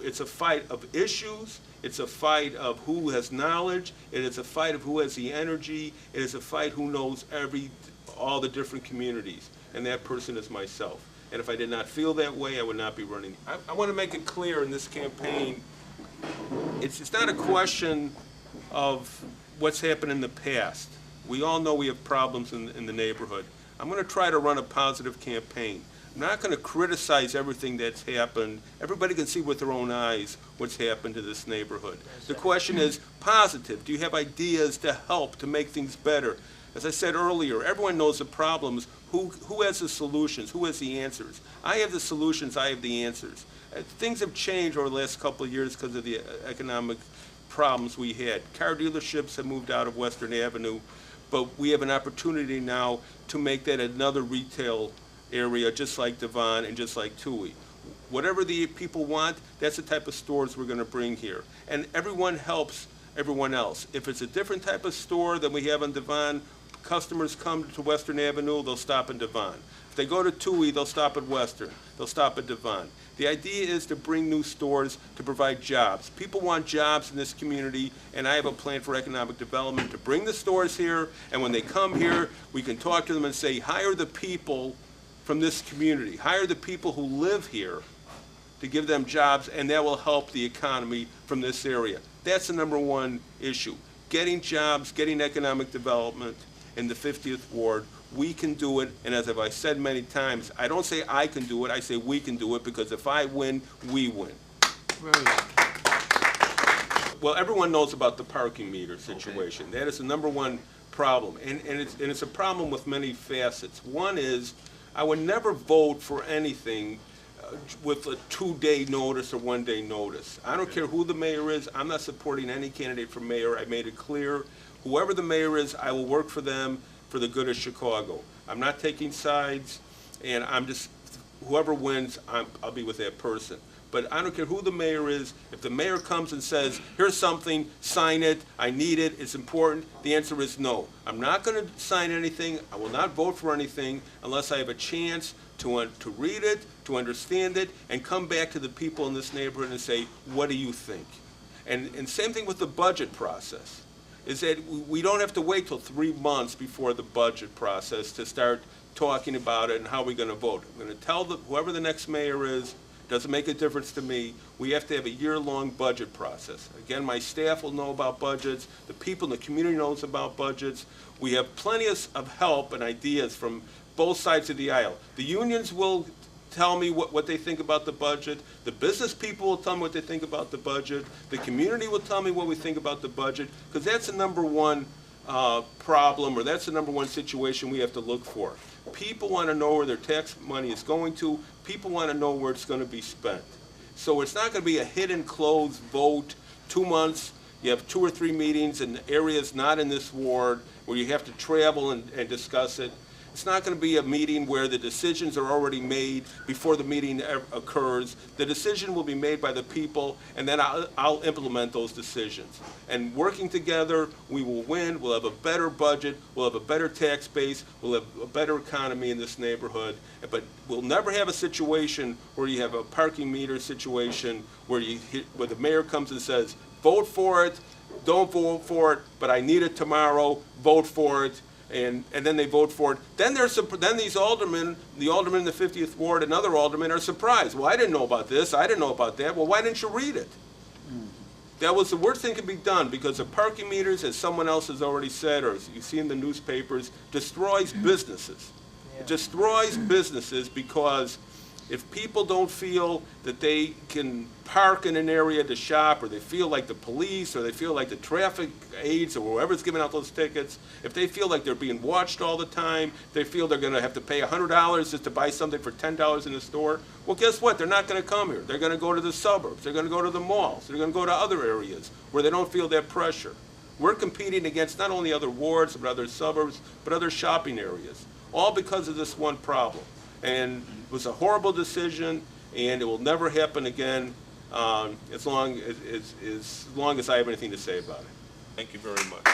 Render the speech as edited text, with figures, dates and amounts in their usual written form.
it's a fight of issues, it's a fight of who has knowledge, it is a fight of who has the energy, it is a fight who knows all the different communities, and that person is myself. And if I did not feel that way, I would not be running. I want to make it clear in this campaign, it's not a question of what's happened in the past. We all know we have problems in the neighborhood. I'm going to try to run a positive campaign. I'm not going to criticize everything that's happened. Everybody can see with their own eyes what's happened to this neighborhood. The question is positive. Do you have ideas to help to make things better? As I said earlier, everyone knows the problems. Who has the solutions? Who has the answers? I have the solutions. I have the answers. Things have changed over the last couple of years because of the economic problems we had. Car dealerships have moved out of Western Avenue, but we have an opportunity now to make that another retail area, just like Devon and just like Tui. Whatever the people want, that's the type of stores we're going to bring here. And everyone helps everyone else. If it's a different type of store than we have in Devon, customers come to Western Avenue, they'll stop in Devon. If they go to Tui, they'll stop at Western. They'll stop at Devon. The idea is to bring new stores to provide jobs. People want jobs in this community, and I have a plan for economic development to bring the stores here, and when they come here, we can talk to them and say, hire the people from this community. Hire the people who live here to give them jobs, and that will help the economy from this area. That's the number one issue. Getting jobs, getting economic development in the 50th Ward. We can do it, and as I've said many times, I don't say I can do it, I say we can do it, because if I win, we win. Right. Well, everyone knows about the parking meter situation. Okay. That is the number one problem, and it's a problem with many facets. One is, I would never vote for anything with a 2-day notice or 1-day notice. I don't care who the mayor is. I'm not supporting any candidate for mayor. I made it clear. Whoever the mayor is, I will work for them for the good of Chicago. I'm not taking sides, and I'm just, whoever wins, I'll be with that person. But I don't care who the mayor is. If the mayor comes and says, here's something, sign it, I need it, it's important, the answer is no. I'm not going to sign anything. I will not vote for anything unless I have a chance to read it, to understand it, and come back to the people in this neighborhood and say, what do you think? And same thing with the budget process, is that we don't have to wait till 3 months before the budget process to start talking about it and how we're going to vote. I'm going to tell whoever the next mayor is, doesn't make a difference to me. We have to have a year-long budget process. Again, my staff will know about budgets. The people in the community knows about budgets. We have plenty of help and ideas from both sides of the aisle. The unions will tell me what they think about the budget. The business people will tell me what they think about the budget. The community will tell me what we think about the budget, because that's the number one problem, or that's the number one situation we have to look for. People want to know where their tax money is going to. People want to know where it's going to be spent. So it's not going to be a hidden closed vote, 2 months, you have 2 or 3 meetings in areas not in this ward where you have to travel and discuss it. It's not going to be a meeting where the decisions are already made before the meeting occurs. The decision will be made by the people, and then I'll implement those decisions. And working together, we will win. We'll have a better budget. We'll have a better tax base. We'll have a better economy in this neighborhood. But we'll never have a situation where you have a parking meter situation where the mayor comes and says, vote for it, don't vote for it, but I need it tomorrow, vote for it. And then they vote for it. Then these aldermen, the aldermen in the 50th Ward and other aldermen are surprised. Well, I didn't know about this. I didn't know about that. Well, why didn't you read it? That was the worst thing that could be done, because the parking meters, as someone else has already said, or as you see in the newspapers, destroys businesses. It destroys businesses, because if people don't feel that they can park in an area to shop, or they feel like the police, or they feel like the traffic aides, or whoever's giving out those tickets, if they feel like they're being watched all the time, they feel they're going to have to pay $100 just to buy something for $10 in the store, well, guess what? They're not going to come here. They're going to go to the suburbs. They're going to go to the malls. They're going to go to other areas where they don't feel that pressure. We're competing against not only other wards, but other suburbs, but other shopping areas, all because of this one problem. And it was a horrible decision, and it will never happen again as long as I have anything to say about it. Thank you very much.